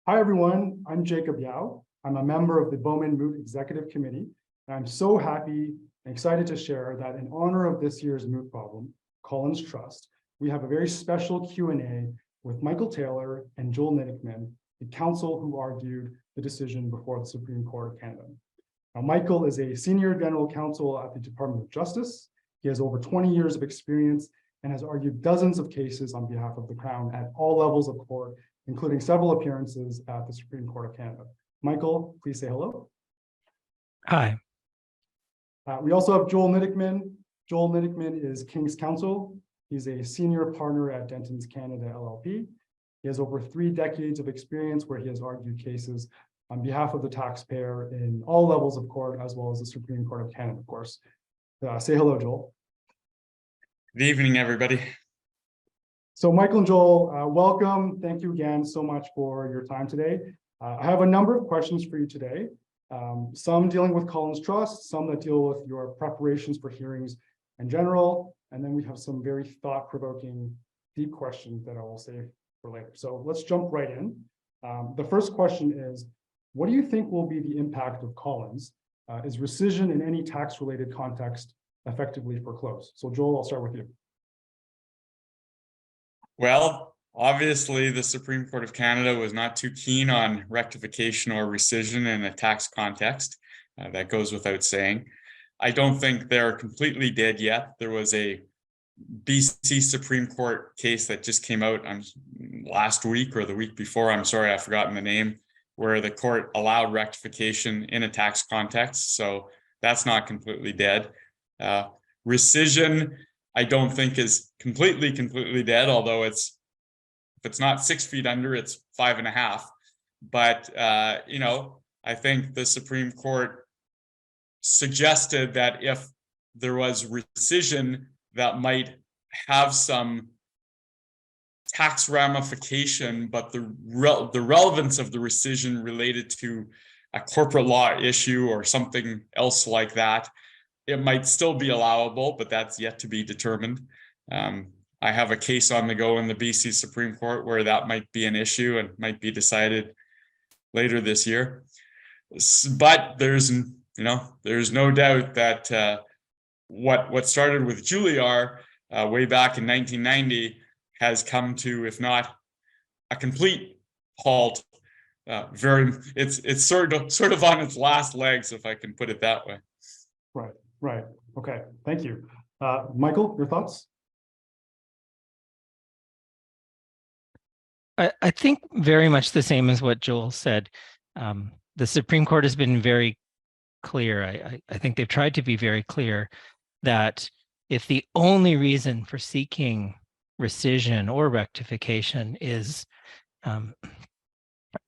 Hi, everyone. I'm Jacob Yao. I'm a member of the Bowman Moot Executive Committee. And I'm so happy and excited to share that in honor of this year's Moot problem, Collins Trust, we have a very special Q&A with Michael Taylor and Joel Nidickman, the counsel who argued the decision before the Supreme Court of Canada. Now, Michael is a senior general counsel at the Department of Justice. He has over 20 years of experience and has argued dozens of cases on behalf of the Crown at all levels of court, including several appearances at the Supreme Court of Canada. Michael, please say hello. Hi. We also have Joel Nidickman. Joel Nidickman is King's Counsel. He's a senior partner at Dentons Canada LLP. He has over 3 decades of experience where he has argued cases on behalf of the taxpayer in all levels of court, as well as the Supreme Court of Canada, of course. Say hello, Joel. Good evening, everybody. So Michael and Joel, welcome. Thank you again so much for your time today. I have a number of questions for you today, some dealing with Collins Trust, some that deal with your preparations for hearings in general, and then we have some very thought-provoking, deep questions that I will save for later. So let's jump right in. The first question is, what do you think will be the impact of Collins? Is rescission in any tax-related context effectively foreclosed? So Joel, I'll start with you. Well, obviously, the Supreme Court of Canada was not too keen on rectification or rescission in a tax context. That goes without saying. I don't think they're completely dead yet. There was a BC Supreme Court case that just came out last week or the week before. I'm sorry, I've forgotten the name, where the court allowed rectification in a tax context. So that's not completely dead. Rescission, I don't think is completely dead, although if it's not 6 feet under, it's 5.5. But I think the Supreme Court suggested that if there was rescission that might have some tax ramification, but the relevance of the rescission related to a corporate law issue or something else like that, it might still be allowable, but that's yet to be determined. I have a case on the go in the BC Supreme Court where that might be an issue and might be decided later this year. But there's no doubt that what started with Juilliard way back in 1990 has come to, if not a complete halt, it's sort of on its last legs, if I can put it that way. Right. Okay. Thank you. Michael, your thoughts? I think very much the same as what Joel said. The Supreme Court has been very clear. I think they've tried to be very clear that if the only reason for seeking rescission or rectification is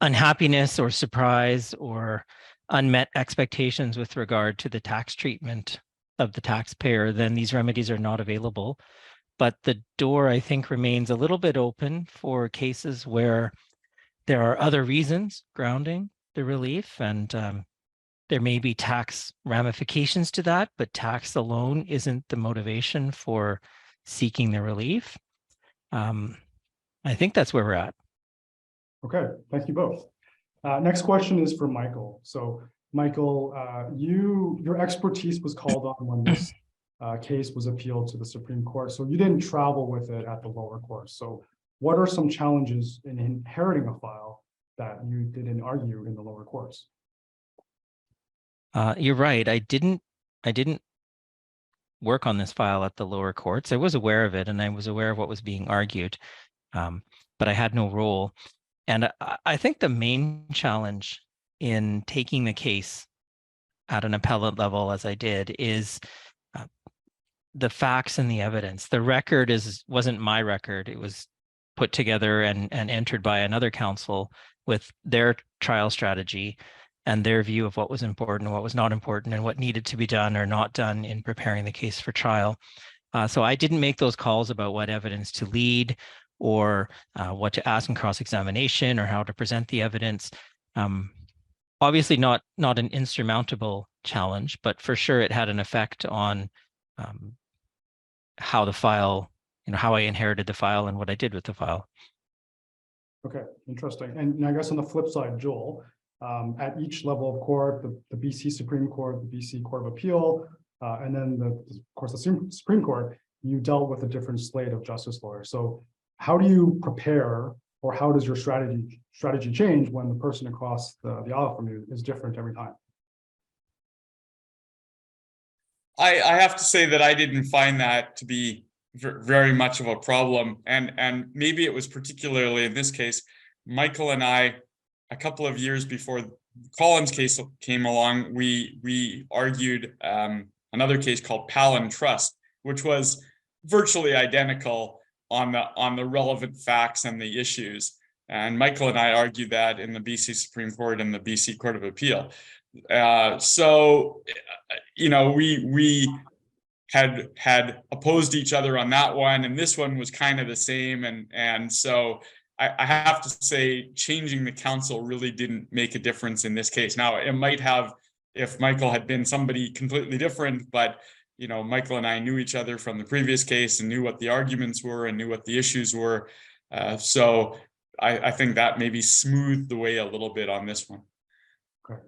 unhappiness or surprise or unmet expectations with regard to the tax treatment of the taxpayer, then these remedies are not available. But the door, I think, remains a little bit open for cases where there are other reasons grounding the relief, and there may be tax ramifications to that, but tax alone isn't the motivation for seeking the relief. I think that's where we're at. Okay, thank you both. Next question is for Michael. So Michael, your expertise was called on when this case was appealed to the Supreme Court. So you didn't travel with it at the lower court. So what are some challenges in inheriting a file that you didn't argue in the lower courts? You're right. I didn't work on this file at the lower courts. I was aware of it and I was aware of what was being argued, but I had no role. And I think the main challenge in taking the case at an appellate level, as I did, is the facts and the evidence. The record wasn't my record. It was put together and entered by another counsel with their trial strategy and their view of what was important and what was not important and what needed to be done or not done in preparing the case for trial. So I didn't make those calls about what evidence to lead or what to ask in cross-examination or how to present the evidence. Obviously not an insurmountable challenge, but for sure it had an effect on how the file, how I inherited the file and what I did with the file. Okay, interesting. And I guess on the flip side, Joel, at each level of court, the BC Supreme Court, the BC Court of Appeal, and then of course, the Supreme Court, you dealt with a different slate of justice lawyers. So how do you prepare, or how does your strategy change when the person across the aisle from you is different every time? I have to say that I didn't find that to be very much of a problem, and maybe it was particularly in this case. Michael and I, a couple of years before Collins' case came along, we argued another case called Palin Trust, which was virtually identical on the relevant facts and the issues. And Michael and I argued that in the BC Supreme Court and the BC Court of Appeal. So, you know, we had opposed each other on that one, and this one was kind of the same. And so I have to say, changing the counsel really didn't make a difference in this case. Now, it might have if Michael had been somebody completely different, but you know, Michael and I knew each other from the previous case and knew what the arguments were and knew what the issues were. So I think that maybe smoothed the way a little bit on this one. Okay,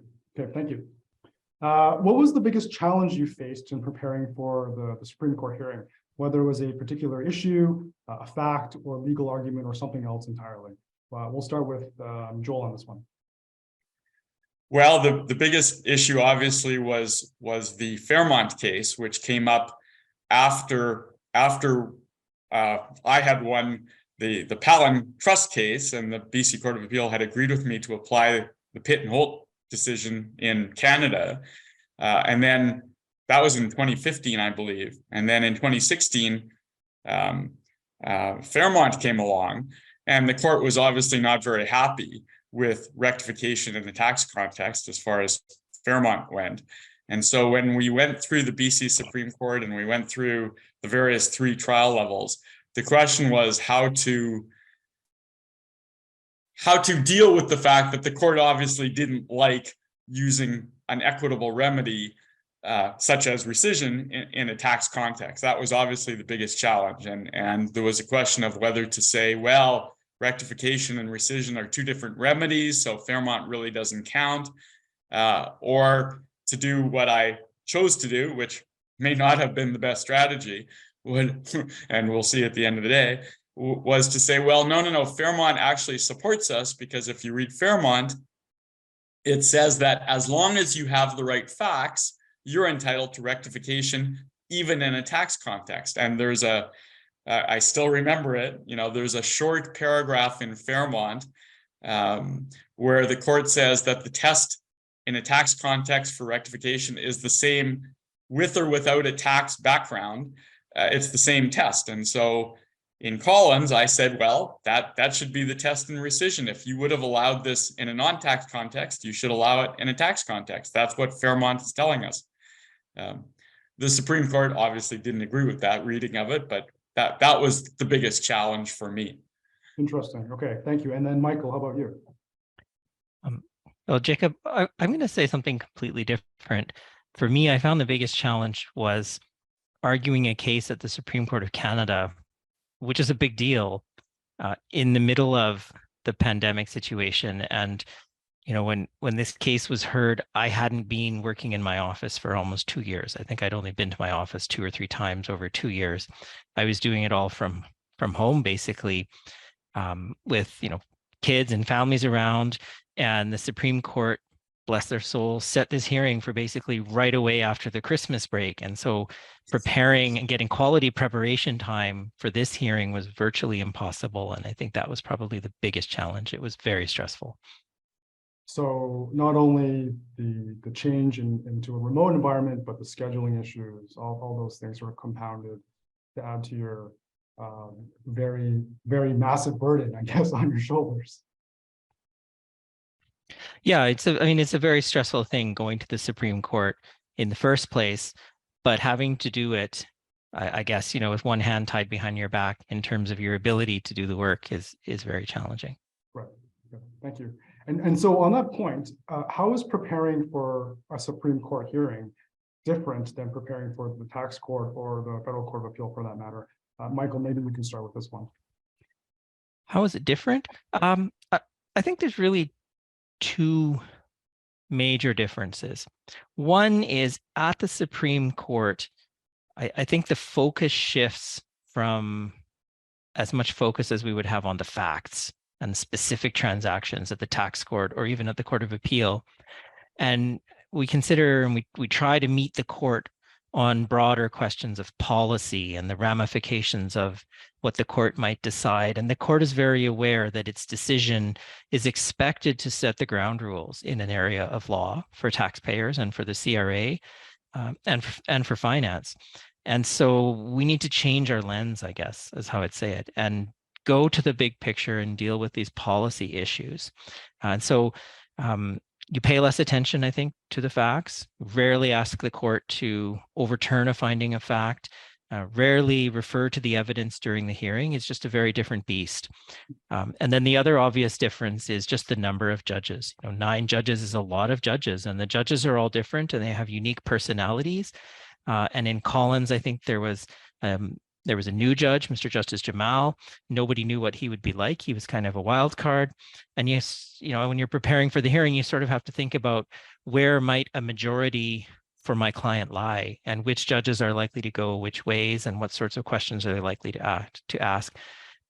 thank you. What was the biggest challenge you faced in preparing for the Supreme Court hearing, whether it was a particular issue, a fact, or legal argument, or something else entirely? We'll start with Joel on this one. Well, the biggest issue obviously was the Fairmont case, which came up after I had won the Palin Trust case, and the BC Court of Appeal had agreed with me to apply the Pitt and Holt decision in Canada, and then that was in 2015, I believe, and then in 2016, Fairmont came along, and the court was obviously not very happy with rectification in the tax context as far as Fairmont went. And so when we went through the BC Supreme Court and we went through the various 3 trial levels, the question was how to deal with the fact that the court obviously didn't like using an equitable remedy such as rescission in a tax context. That was obviously the biggest challenge. And there was a question of whether to say, well, rectification and rescission are 2 different remedies, so Fairmont really doesn't count, or to do what I chose to do, which may not have been the best strategy, and we'll see at the end of the day, was to say, well, no, Fairmont actually supports us, because if you read Fairmont, it says that as long as you have the right facts, you're entitled to rectification, even in a tax context. And there's I still remember it, you know, there's a short paragraph in Fairmont where the court says that the test in a tax context for rectification is the same with or without a tax background. It's the same test. And so in Collins, I said, well, that should be the test in rescission. If you would have allowed this in a non-tax context, you should allow it in a tax context. That's what Fairmont is telling us. The Supreme Court obviously didn't agree with that reading of it, but that was the biggest challenge for me. Interesting. Okay, thank you. And then Michael, how about you? Well, Jacob, I'm going to say something completely different. For me, I found the biggest challenge was arguing a case at the Supreme Court of Canada, which is a big deal, in the middle of the pandemic situation. And you know, when this case was heard, I hadn't been working in my office for almost 2 years. I think I'd only been to my office 2 or 3 times over 2 years. I was doing it all from home, basically, with, you know, kids and families around. And the Supreme Court, bless their souls, set this hearing for basically right away after the Christmas break. And so preparing and getting quality preparation time for this hearing was virtually impossible. And I think that was probably the biggest challenge. It was very stressful. So not only the change into a remote environment, but the scheduling issues, all those things sort of compounded to add to your very, very massive burden, I guess, on your shoulders. Yeah, it's a very stressful thing going to the Supreme Court in the first place, but having to do it, I guess, you know, with one hand tied behind your back in terms of your ability to do the work is very challenging. Right. Okay. Thank you. And so on that point, how is preparing for a Supreme Court hearing different than preparing for the tax court or the Federal Court of Appeal, for that matter? Michael, maybe we can start with this one. How is it different? I think there's really two major differences. One is at the Supreme Court, I think the focus shifts from as much focus as we would have on the facts and specific transactions at the tax court or even at the Court of Appeal. And we consider and we try to meet the court on broader questions of policy and the ramifications of what the court might decide. And the court is very aware that its decision is expected to set the ground rules in an area of law for taxpayers and for the CRA and for finance. And so we need to change our lens, I guess, is how I'd say it, and go to the big picture and deal with these policy issues. And so you pay less attention, I think, to the facts, rarely ask the court to overturn a finding of fact, rarely refer to the evidence during the hearing. It's just a very different beast. And then the other obvious difference is just the number of judges. 9 judges is a lot of judges, and the judges are all different and they have unique personalities. And in Collins, I think there was a new judge, Mr. Justice Jamal. Nobody knew what he would be like. He was kind of a wild card. And yes, when you're preparing for the hearing, you sort of have to think about where might a majority for my client lie and which judges are likely to go which ways and what sorts of questions are they likely to ask.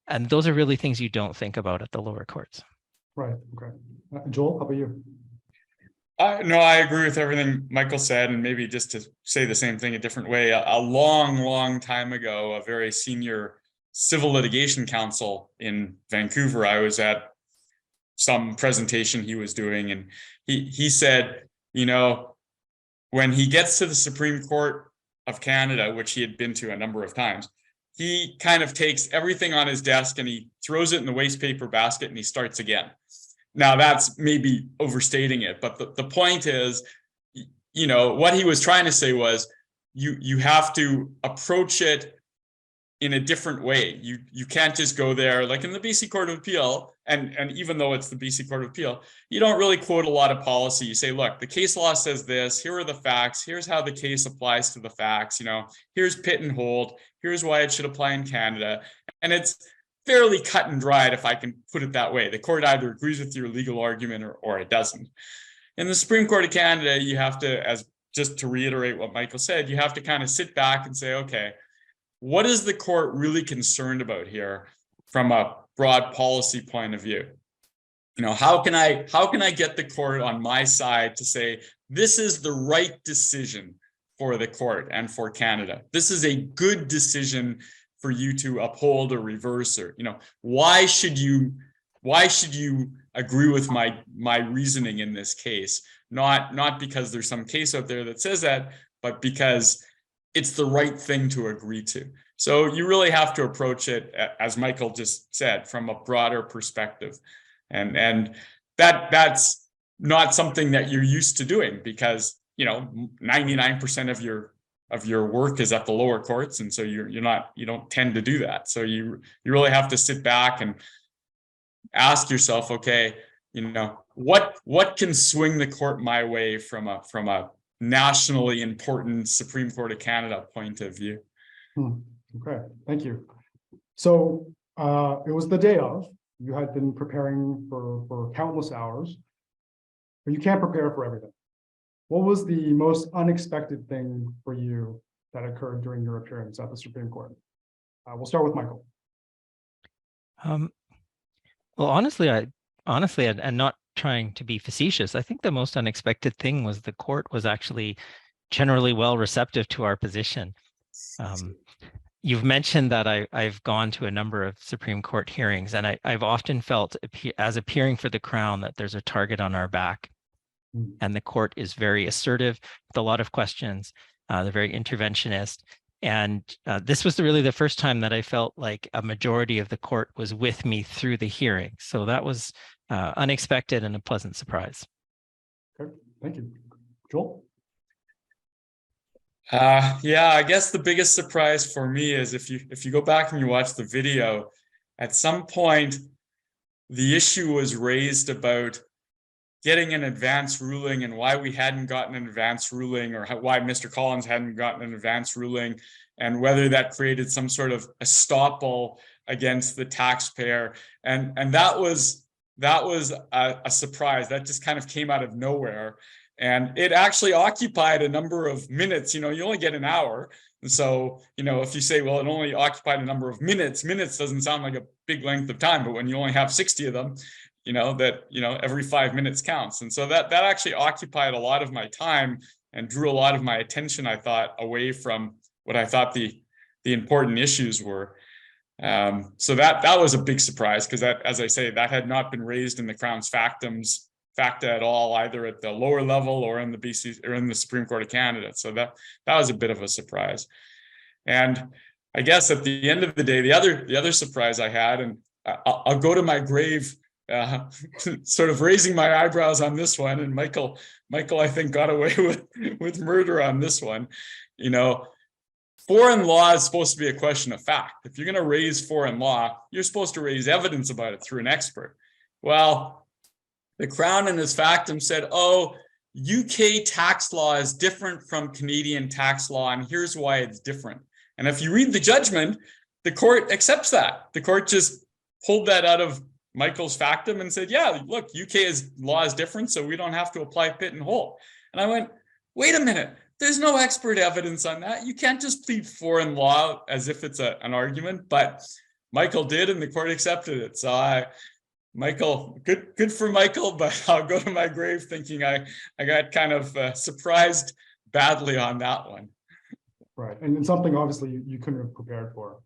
And those are really things you don't think about at the lower courts. Right. Okay. Joel, how about you? No, I agree with everything Michael said, and maybe just to say the same thing a different way. A long time ago, a very senior civil litigation counsel in Vancouver, I was at some presentation he was doing, and he said, when he gets to the Supreme Court of Canada, which he had been to a number of times, he kind of takes everything on his desk and he throws it in the waste paper basket and he starts again. Now that's maybe overstating it, but the point is, what he was trying to say was you have to approach it in a different way. You can't just go there like in the BC Court of Appeal, and even though it's the BC Court of Appeal, you don't really quote a lot of policy. You say, look, the case law says this, here are the facts, here's how the case applies to the facts, here's pit and hold, here's why it should apply in Canada. And it's fairly cut and dried, if I can put it that way. The court either agrees with your legal argument or it doesn't. In the Supreme Court of Canada, you have to, just to reiterate what Michael said, you have to kind of sit back and say, okay, what is the court really concerned about here from a broad policy point of view? How can I get the court on my side to say this is the right decision for the court and for Canada? This is a good decision for you to uphold or reverse, or why should you agree with my reasoning in this case? Not because there's some case out there that says that, but because it's the right thing to agree to. So you really have to approach it, as Michael just said, from a broader perspective, and that's not something that you're used to doing, because 99% of your work is at the lower courts, and so you don't tend to do that. So you really have to sit back and ask yourself, okay, what can swing the court my way from a nationally important Supreme Court of Canada point of view? Okay, thank you. So it was the day of. You had been preparing for countless hours, but you can't prepare for everything. What was the most unexpected thing for you that occurred during your appearance at the Supreme Court? We'll start with Michael. Well, honestly, and not trying to be facetious, I think the most unexpected thing was the court was actually generally well receptive to our position. You've mentioned that I've gone to a number of Supreme Court hearings, and I've often felt, as appearing for the Crown, that there's a target on our back. And the court is very assertive with a lot of questions. They're very interventionist. And this was really the first time that I felt like a majority of the court was with me through the hearing. So that was unexpected and a pleasant surprise. Okay, thank you. Joel? Yeah, I guess the biggest surprise for me is if you go back and you watch the video, at some point, the issue was raised about getting an advance ruling and why we hadn't gotten an advance ruling, or why Mr. Collins hadn't gotten an advance ruling, and whether that created some sort of estoppel against the taxpayer. And that was a surprise. That just kind of came out of nowhere. And it actually occupied a number of minutes. You only get an hour. And so, if you say, well, it only occupied a number of minutes doesn't sound like a big length of time, but when you only have 60 of them, every 5 minutes counts. And so that actually occupied a lot of my time and drew a lot of my attention, I thought, away from what I thought the important issues were. So that was a big surprise, because that, as I say, that had not been raised in the Crown's facta at all, either at the lower level or in the BC or in the Supreme Court of Canada. So that was a bit of a surprise. And I guess at the end of the day, the other surprise I had, and I'll go to my grave, sort of raising my eyebrows on this one. And Michael, I think, got away with murder on this one. Foreign law is supposed to be a question of fact. If you're going to raise foreign law, you're supposed to raise evidence about it through an expert. Well, the Crown in his factum said, oh, UK tax law is different from Canadian tax law, and here's why it's different. And if you read the judgment, the court accepts that. The court just pulled that out of Michael's factum and said, yeah, look, UK's law is different, so we don't have to apply Pitt and Holt. And I went, wait a minute. There's no expert evidence on that. You can't just plead foreign law as if it's an argument, but Michael did, and the court accepted it. So Michael, good for Michael, but I'll go to my grave thinking I got kind of surprised badly on that one. Right, and something obviously you couldn't have prepared for.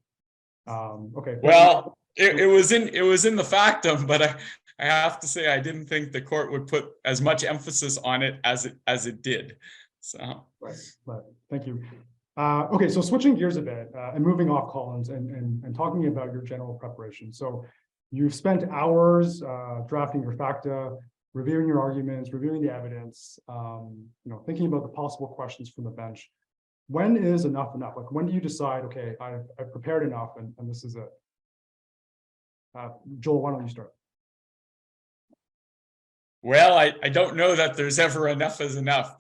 Okay. Well, it was in the factum, but I have to say I didn't think the court would put as much emphasis on it as it did. So right. Thank you. Okay, so switching gears a bit and moving off Collins and talking about your general preparation. So you've spent hours drafting your facta, reviewing your arguments, reviewing the evidence, thinking about the possible questions from the bench. When is enough enough? Like, when do you decide, okay, I've prepared enough and this is it? Joel, why don't you start? Well, I don't know that there's ever enough is enough.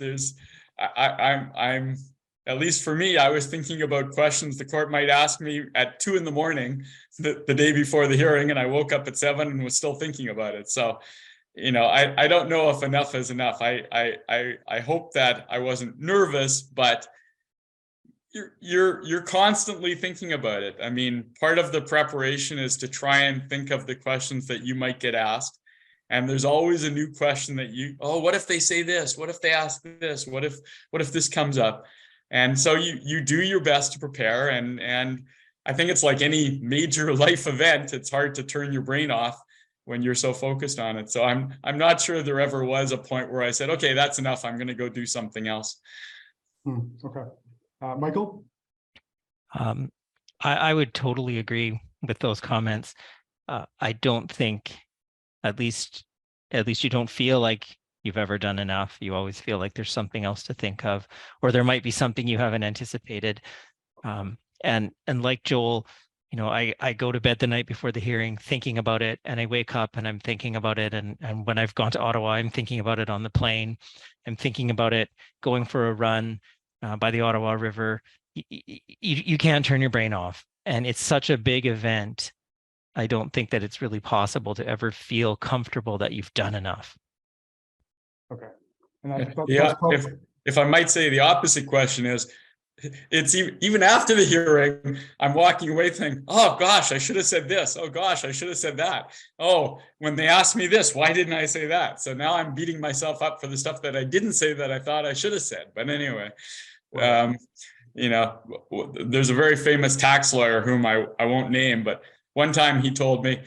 I'm at least for me, I was thinking about questions the court might ask me at 2 a.m. the day before the hearing, and I woke up at 7 and was still thinking about it. So, I don't know if enough is enough. I hope that I wasn't nervous, but you're constantly thinking about it. I mean, part of the preparation is to try and think of the questions that you might get asked. And there's always a new question that what if they say this? What if they ask this? What if this comes up? And so you do your best to prepare. And I think it's like any major life event. It's hard to turn your brain off when you're so focused on it. So I'm not sure there ever was a point where I said, okay, that's enough. I'm going to go do something else. Okay. Michael? I would totally agree with those comments. I don't think, at least you don't feel like you've ever done enough. You always feel like there's something else to think of, or there might be something you haven't anticipated. And like Joel, I go to bed the night before the hearing thinking about it, and I wake up and I'm thinking about it. And when I've gone to Ottawa, I'm thinking about it on the plane. I'm thinking about it going for a run by the Ottawa River. You can't turn your brain off. And it's such a big event. I don't think that it's really possible to ever feel comfortable that you've done enough. Okay. If I might say, the opposite question is, it's even after the hearing, I'm walking away thinking, oh gosh, I should have said this. Oh gosh, I should have said that. Oh, when they asked me this, why didn't I say that? So now I'm beating myself up for the stuff that I didn't say that I thought I should have said. But anyway, there's a very famous tax lawyer whom I won't name, but one time he told me,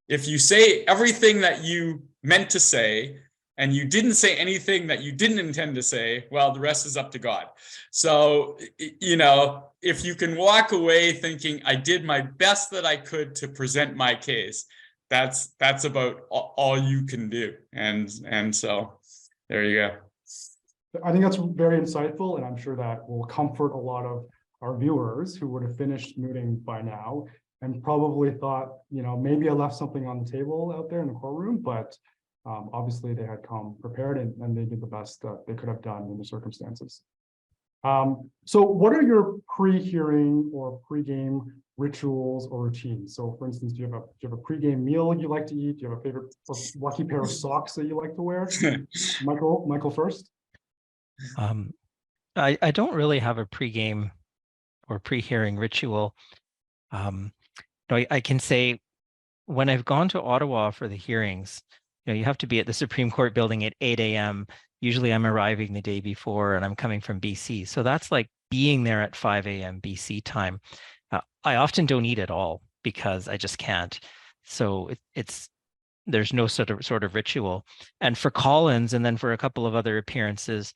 if you say everything that you meant to say and you didn't say anything that you didn't intend to say, well, the rest is up to God. So, if you can walk away thinking I did my best that I could to present my case, that's about all you can do. And so there you go. I think that's very insightful, and I'm sure that will comfort a lot of our viewers who would have finished mooting by now and probably thought, maybe I left something on the table out there in the courtroom, but obviously they had come prepared and they did the best that they could have done in the circumstances. So what are your pre-hearing or pre-game rituals or routines? So for instance, do you have a pre-game meal you like to eat? Do you have a favorite lucky pair of socks that you like to wear? Michael first. I don't really have a pre-game or pre-hearing ritual. I can say when I've gone to Ottawa for the hearings, you have to be at the Supreme Court building at 8 a.m. Usually I'm arriving the day before and I'm coming from BC. So that's like being there at 5 a.m. BC time. I often don't eat at all because I just can't. So there's no sort of ritual. And for Collins and then for a couple of other appearances,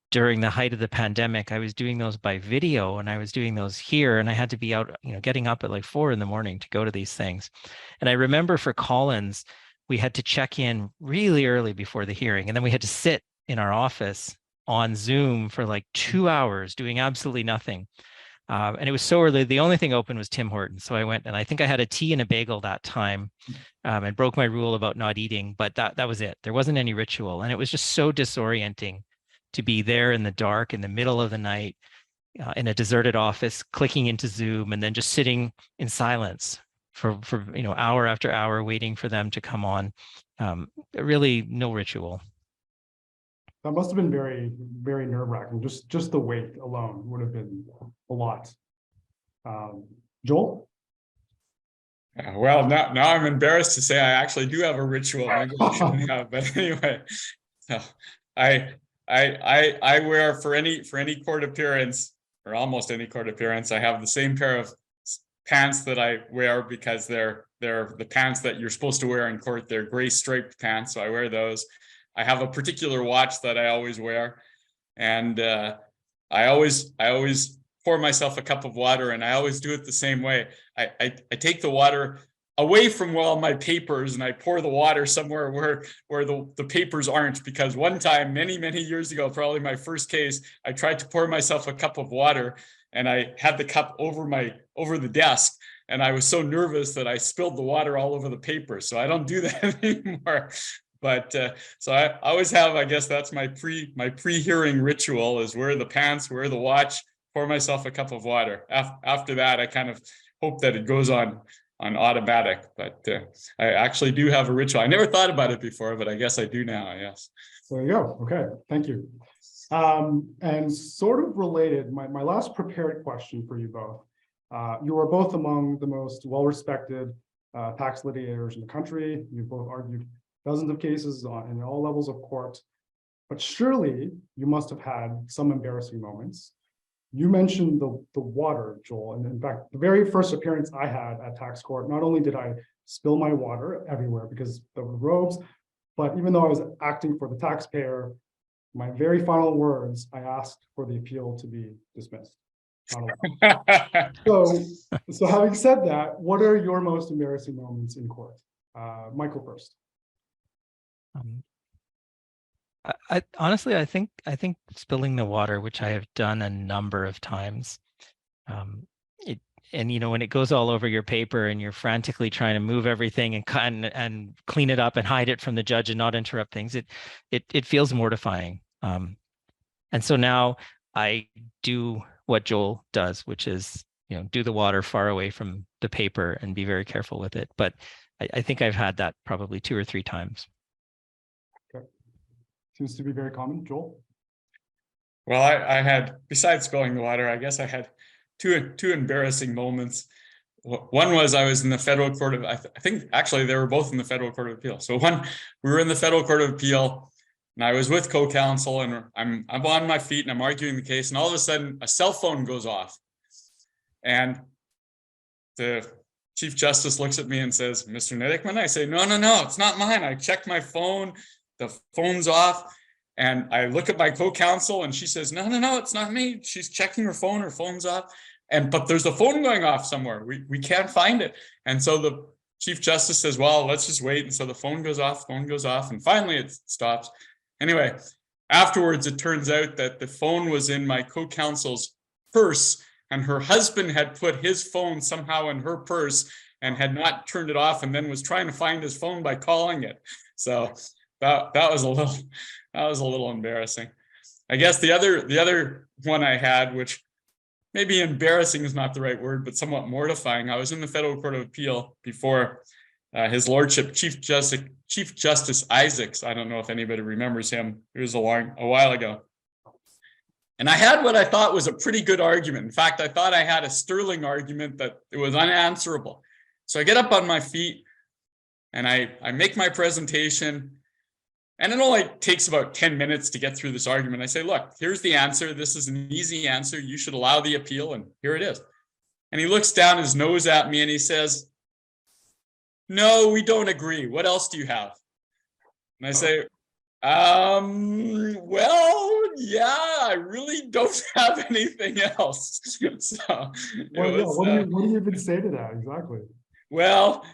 during the height of the pandemic, I was doing those by video and I was doing those here and I had to be out, getting up at like 4 a.m. to go to these things. And I remember for Collins, we had to check in really early before the hearing. And then we had to sit in our office on Zoom for like 2 hours doing absolutely nothing. And it was so early. The only thing open was Tim Hortons. So I went and I think I had a tea and a bagel that time and broke my rule about not eating, but that was it. There wasn't any ritual. And it was just so disorienting to be there in the dark in the middle of the night in a deserted office, clicking into Zoom and then just sitting in silence for hour after hour, waiting for them to come on. Really no ritual. That must have been very, very nerve-wracking. Just the wait alone would have been a lot. Joel? Well, now I'm embarrassed to say I actually do have a ritual. Maybe I shouldn't have, but anyway, so I wear for any court appearance or almost any court appearance, I have the same pair of pants that I wear because they're the pants that you're supposed to wear in court. They're gray striped pants, so I wear those. I have a particular watch that I always wear, and I always pour myself a cup of water, and I always do it the same way. I take the water away from all my papers and I pour the water somewhere where the papers aren't, because one time many years ago, probably my first case, I tried to pour myself a cup of water and I had the cup over the desk, and I was so nervous that I spilled the water all over the paper. So I don't do that anymore. But so I always have, I guess that's my pre-hearing ritual, is wear the pants, wear the watch, pour myself a cup of water. After that, I kind of hope that it goes on automatic, but I actually do have a ritual. I never thought about it before, but I guess I do now, yes. So there you go. Okay, thank you. And sort of related, my last prepared question for you both. You are both among the most well-respected tax litigators in the country. You've both argued dozens of cases in all levels of court, but surely you must have had some embarrassing moments. You mentioned the water, Joel, and in fact, the very first appearance I had at tax court, not only did I spill my water everywhere because of the robes, but even though I was acting for the taxpayer, my very final words, I asked for the appeal to be dismissed. So having said that, what are your most embarrassing moments in court? Michael first. I honestly, I think spilling the water, which I have done a number of times, when it goes all over your paper and you're frantically trying to move everything and clean it up and hide it from the judge and not interrupt things, it feels mortifying. And so now I do what Joel does, which is do the water far away from the paper and be very careful with it. But I think I've had that probably 2 or 3 times. Seems to be very common. Joel? Well, I had, besides spilling the water, I guess I had two embarrassing moments. One was I was in the federal court of, I think actually they were both in the federal court of appeal. So we were in the federal court of appeal and I was with co-counsel and I'm on my feet and I'm arguing the case, and all of a sudden a cell phone goes off and the Chief Justice looks at me and says, "Mr. Niddickman?" I say, no, it's not mine. I checked my phone. The phone's off, and I look at my co-counsel and she says, no, it's not me. She's checking her phone's off. But there's a phone going off somewhere. We can't find it. And so the Chief Justice says, well, let's just wait. And so the phone goes off, and finally it stops. Anyway, afterwards, it turns out that the phone was in my co-counsel's purse, and her husband had put his phone somehow in her purse and had not turned it off, and then was trying to find his phone by calling it. So that was a little embarrassing. I guess the other one I had, which maybe embarrassing is not the right word, but somewhat mortifying. I was in the Federal Court of Appeal before His Lordship Chief Justice Isaacs. I don't know if anybody remembers him. It was a while ago. And I had what I thought was a pretty good argument. In fact, I thought I had a sterling argument that it was unanswerable. So I get up on my feet and I make my presentation. And it only takes about 10 minutes to get through this argument. I say, look, here's the answer. This is an easy answer. You should allow the appeal. And here it is. And he looks down his nose at me and he says, no, we don't agree. What else do you have? And I say, well, yeah, I really don't have anything else. So what do you even say to that? Exactly. Well,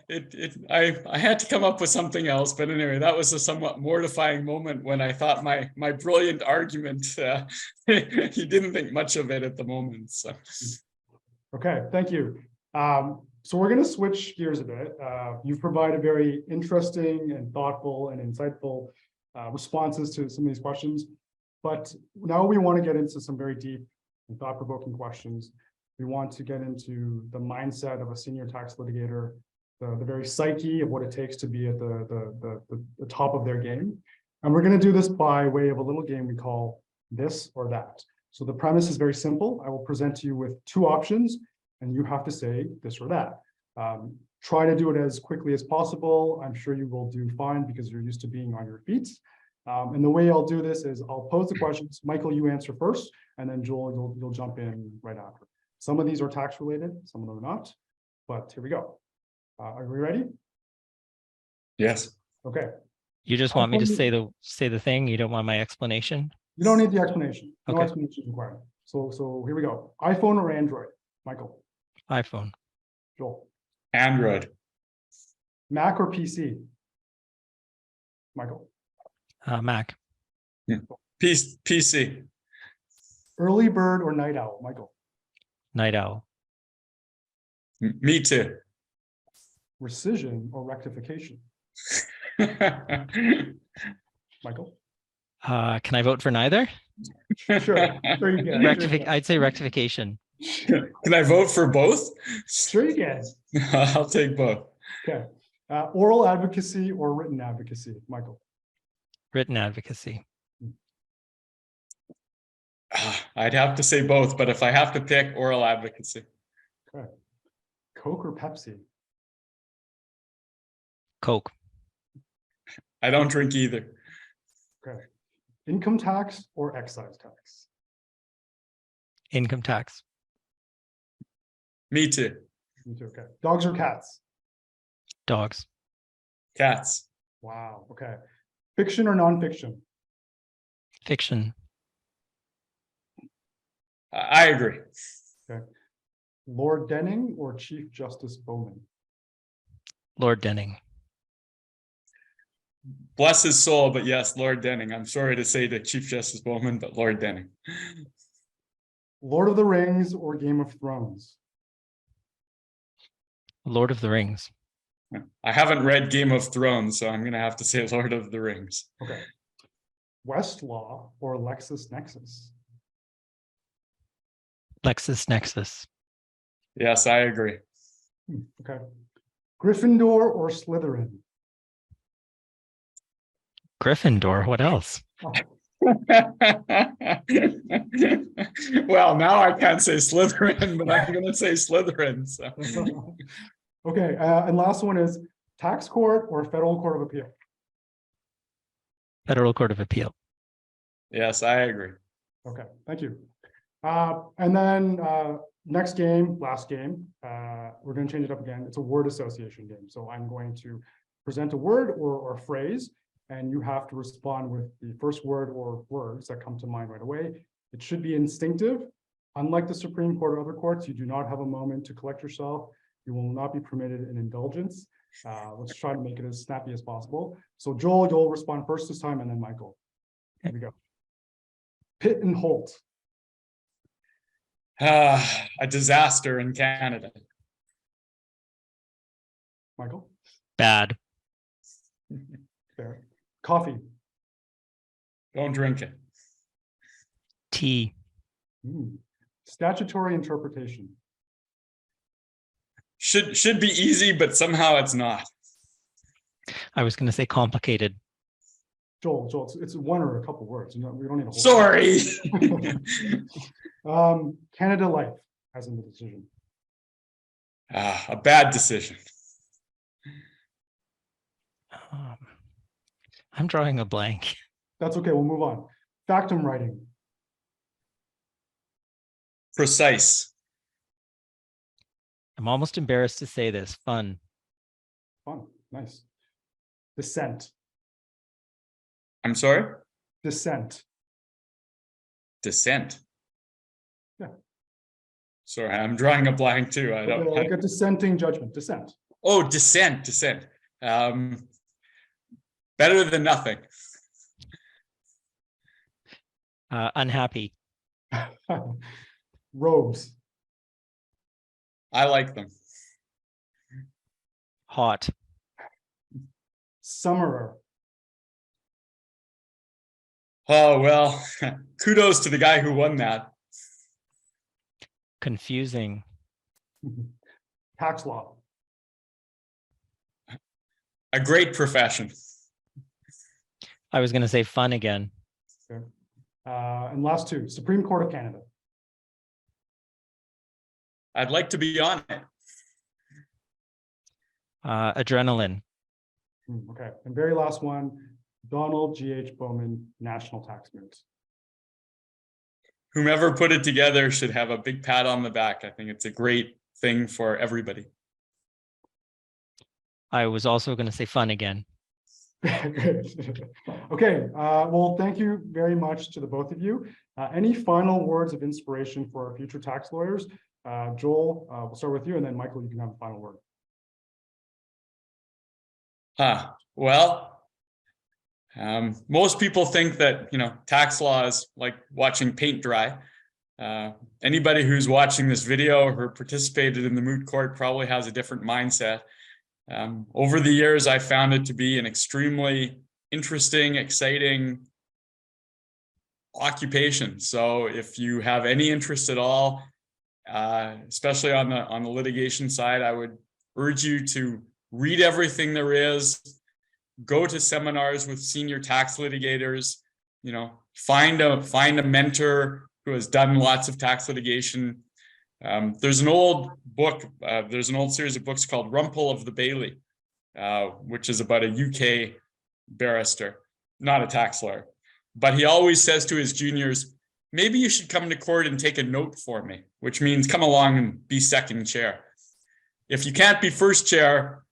I had to come up with something else, but anyway, that was a somewhat mortifying moment when I thought my brilliant argument, he didn't think much of it at the moment. So, okay, thank you. So we're going to switch gears a bit. You've provided very interesting and thoughtful and insightful responses to some of these questions, but now we want to get into some very deep and thought-provoking questions. We want to get into the mindset of a senior tax litigator, the very psyche of what it takes to be at the top of their game. And we're going to do this by way of a little game we call this or that. So the premise is very simple. I will present to you with two options, and you have to say this or that. Try to do it as quickly as possible. I'm sure you will do fine because you're used to being on your feet. And the way I'll do this is I'll pose the questions. Michael, you answer first, and then Joel, you'll jump in right after. Some of these are tax related, some of them are not, but here we go. Are we ready? yes. Okay. You just want me to say the thing. You don't want my explanation. You don't need the explanation. No Okay. explanation is required. So here we go. iPhone or Android? Michael. iPhone. Joel. Android. Mac or PC? Michael. Mac. PC. Early bird or night owl? Michael. Night owl. Me too. Rescission or rectification? Michael. Can I vote for neither? Sure you can. I'd say rectification. Can I vote for both? Sure you can. I'll take both. Okay. Oral advocacy or written advocacy? Michael. Written advocacy. I'd have to say both, but if I have to pick, oral advocacy. Okay. Coke or Pepsi? Coke. I don't drink either. Okay. Income tax or excise tax? Income tax. Me too. Me too. Okay. Dogs or cats? Dogs. Cats. Wow. Okay. Fiction or nonfiction? Fiction. I agree. Okay. Lord Denning or Chief Justice Bowman? Lord Denning. Bless his soul, but yes, Lord Denning. I'm sorry to say to Chief Justice Bowman, but Lord Denning. Lord of the Rings or Game of Thrones? Lord of the Rings. I haven't read Game of Thrones, so I'm going to have to say Lord of the Rings. Okay. Westlaw or LexisNexis? LexisNexis. Yes, I agree. Okay. Gryffindor or Slytherin? Gryffindor. What else? Well, now I can't say Slytherin, but I'm going to say Slytherin. So. Okay. And last one is tax court or Federal Court of Appeal? Federal Court of Appeal. Yes, I agree. Okay. Thank you. And then next game, last game, we're going to change it up again. It's a word association game. So I'm going to present a word or a phrase, and you have to respond with the first word or words that come to mind right away. It should be instinctive. Unlike the Supreme Court or other courts, you do not have a moment to collect yourself. You will not be permitted an indulgence. Let's try to make it as snappy as possible. So Joel, you'll respond first this time, and then Michael. Here we go. Pitt and Holt. A disaster in Canada. Michael. Bad. Fair. Coffee. Don't drink it. T. Statutory interpretation. Should be easy, but somehow it's not. I was going to say complicated. Joel, it's one or a couple words. We don't need a whole. Sorry. Canada Life as in the decision. A bad decision. I'm drawing a blank. That's okay. We'll move on. Factum writing. Precise. I'm almost embarrassed to say this. Fun. Fun. Nice. Dissent. I'm sorry? Dissent. Dissent. Yeah. Sorry, I'm drawing a blank too. I don't like a dissenting judgment. Dissent. Oh, dissent. Better than nothing. Unhappy. Robes. I like them. Hot. Summerer. Oh, well, kudos to the guy who won that. Confusing. Tax law. A great profession. I was going to say fun again. Okay. And last two, Supreme Court of Canada. I'd like to be on it. Adrenaline. Okay. And very last one, Donald G.H. Bowman, National Tax Moot. Whomever put it together should have a big pat on the back. I think it's a great thing for everybody. I was also going to say fun again. Okay. Well, thank you very much to the both of you. Any final words of inspiration for our future tax lawyers? Joel, we'll start with you, and then Michael, you can have a final word. Well, most people think that, tax law is like watching paint dry. Anybody who's watching this video or participated in the moot court probably has a different mindset. Over the years, I found it to be an extremely interesting, exciting occupation. So if you have any interest at all, especially on the litigation side, I would urge you to read everything there is, go to seminars with senior tax litigators, find a mentor who has done lots of tax litigation. There's an old book, there's an old series of books called Rumpel of the Bailey, which is about a UK barrister, not a tax lawyer. But he always says to his juniors, maybe you should come to court and take a note for me, which means come along and be second chair. If you can't be first chair,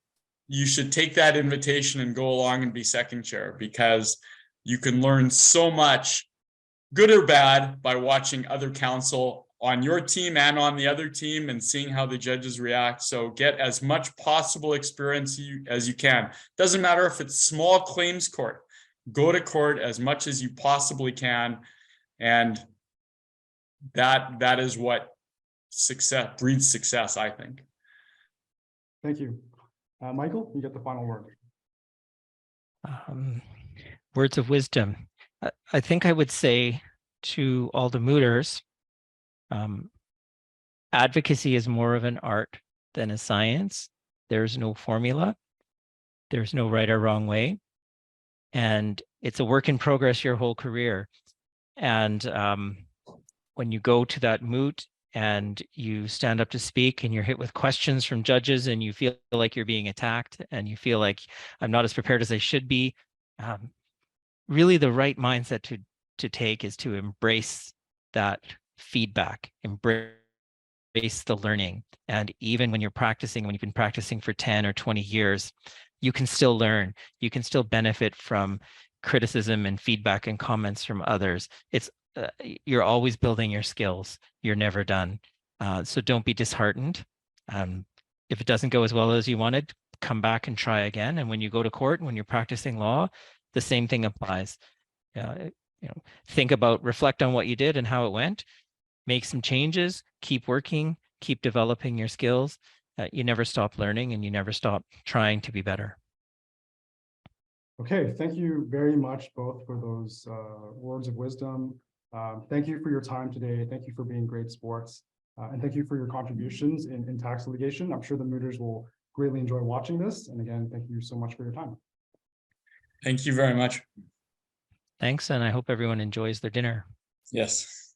you should take that invitation and go along and be second chair, because you can learn so much, good or bad, by watching other counsel on your team and on the other team and seeing how the judges react. So get as much possible experience as you can. Doesn't matter if it's small claims court. Go to court as much as you possibly can. And that is what success breeds success, I think. Thank you. Michael, you get the final word. Words of wisdom. I think I would say to all the mooters, advocacy is more of an art than a science. There's no formula. There's no right or wrong way. And it's a work in progress your whole career. And when you go to that moot and you stand up to speak and you're hit with questions from judges and you feel like you're being attacked and you feel like I'm not as prepared as I should be, really the right mindset to take is to embrace that feedback, embrace the learning. And even when you're practicing, when you've been practicing for 10 or 20 years, you can still learn. You can still benefit from criticism and feedback and comments from others. It's you're always building your skills. You're never done. So don't be disheartened. If it doesn't go as well as you wanted, come back and try again. And when you go to court, when you're practicing law, the same thing applies. Think about, reflect on what you did and how it went, make some changes, keep working, keep developing your skills. You never stop learning and you never stop trying to be better. Okay, thank you very much both for those words of wisdom. Thank you for your time today. Thank you for being great sports. And thank you for your contributions in tax litigation. I'm sure the Mooters will greatly enjoy watching this. And again, thank you so much for your time. Thank you very much. Thanks, and I hope everyone enjoys their dinner. Yes.